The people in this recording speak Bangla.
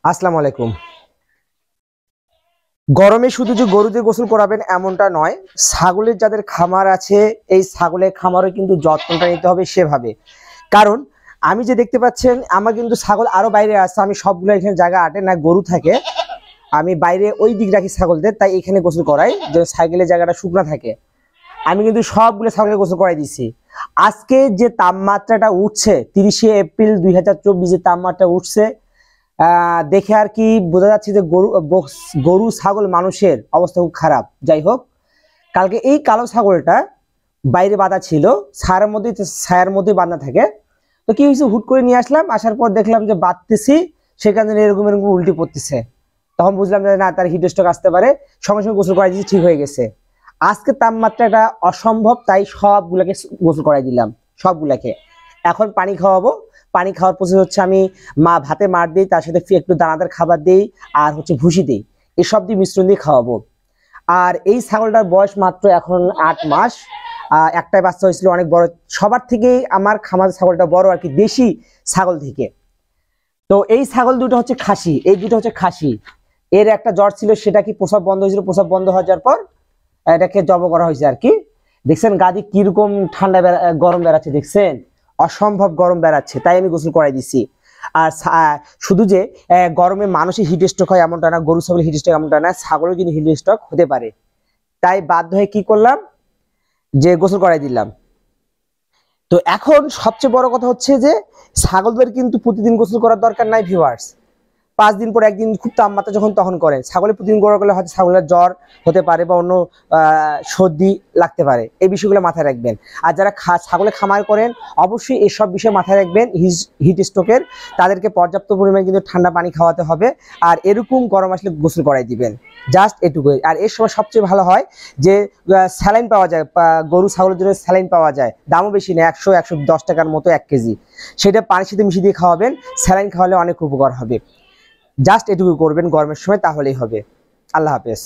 আসসালামু আলাইকুম। গরমে শুধু যে গরুদের গোসল করাবেন এমনটা নয়, ছাগলের যাদের খামার আছে এই ছাগলের খামারও কিন্তু যত্নটা নিতে হবে সেভাবে। কারণ আমি যে দেখতে পাচ্ছেন আমার কিন্তু ছাগল আরো বাইরে আছে, আমি সবগুলো এখানে জায়গা আটে না গরু থাকে, আমি বাইরে ওই দিক রাখি ছাগলদের, তাই এখানে গোসল করাই যেন ছাগলের জায়গাটা শুকনা থাকে। আমি কিন্তু সবগুলো ছাগলকে গোসল করাই দিছি। আজকে যে তাপমাত্রাটা উঠছে 30শে এপ্রিল 2024 যে তাপমাত্রা উঠছে, দেখে আর কি বোঝা যাচ্ছে যে গরু ছাগল মানুষের অবস্থা খুব খারাপ। যাই হোক, কালকে এই কালো ছাগলটা বাইরে বাঁধা ছিল, ছায়ার মধ্যে বাঁধা থাকে। তো কি হয়েছে, হুট করে নিয়ে আসলাম, আসার পর দেখলাম যে বাঁধতেছি সেখানে এরকম এরকম উল্টি পড়তেছে। তখন বুঝলাম যে না, তার হিট স্ট্রোক আসতে পারে, সঙ্গে সঙ্গে গোসল করাই দিয়েছি, ঠিক হয়ে গেছে। আজকে তাপমাত্রাটা অসম্ভব, তাই সবগুলাকে গোসল করাই দিলাম, সবগুলাকে। এখন পানি খাওয়াবো। পানি খাওয়ার প্রসেস হচ্ছে, আমি ভাতে মার দিই, তার সাথে একটু দানাদার খাবার দিই, আর হচ্ছে ভুসি দিই, এসব দিয়ে মিশ্রণ দিয়ে খাওয়াবো। আর এই ছাগলটার বয়স মাত্র এখন 8 মাস। একটাই বাচ্চা হয়েছিল, অনেক বড়, সবার থেকেই আমার খামার ছাগলটা বড় আর কি, দেশি ছাগল থেকে। তো এই ছাগল দুটো হচ্ছে খাসি, এই দুটো হচ্ছে খাসি। এর একটা জ্বর ছিল, সেটা কি প্রসব বন্ধ হয়েছিল, প্রসব বন্ধ হয়ে যাওয়ার পর এটাকে জব করা হয়েছে আর কি। দেখছেন গাদি কিরকম ঠান্ডা গরম বেড়াচ্ছে, দেখছেন অসম্ভব গরম বেড়াচ্ছে, তাই আমি গোসল করাই দিছি। আর শুধু যে গরমে মানুষের হিট স্ট্রোক হয় এমনটা না, গরু ছাগলের হিট স্ট্রোক এমনটা না, ছাগলের কিন্তু হিট স্ট্রোক হতে পারে। তাই বাধ্য হয়ে কি করলাম, যে গোসল করাই দিলাম। তো এখন সবচেয়ে বড় কথা হচ্ছে যে ছাগলদের কিন্তু প্রতিদিন গোসল করার দরকার নাই ভিউয়ার্স। 5 দিন পর একদিন খুব তাপমাত্রা যখন তখন করেন। ছাগলের প্রতিদিন গোসল করলে হয়তো ছাগলের জ্বর হতে পারে বা অন্য সর্দি লাগতে পারে, এই বিষয়গুলো মাথায় রাখবেন। আর যারা ছাগলের খামার করেন অবশ্যই এসব বিষয় মাথায় রাখবেন, হিট স্ট্রোকের। তাদেরকে পর্যাপ্ত পরিমাণে কিন্তু ঠান্ডা পানি খাওয়াতে হবে, আর এরকম গরম আসলে গোসল করাই দিবেন, জাস্ট এটুকুই। আর এর সময় সবচেয়ে ভালো হয় যে স্যালাইন পাওয়া যায়, গরু ছাগলের জন্য স্যালাইন পাওয়া যায়, দামও বেশি নেই, 100-110 টাকার মতো 1 কেজি। সেটা পানির সাথে মিশিয়ে দিয়ে খাওয়াবেন, স্যালাইন খাওয়ালে অনেক উপকার হবে। জাস্ট এটুকু করবেন গরমের সময়, তাহলেই হবে। আল্লাহ হাফেজ।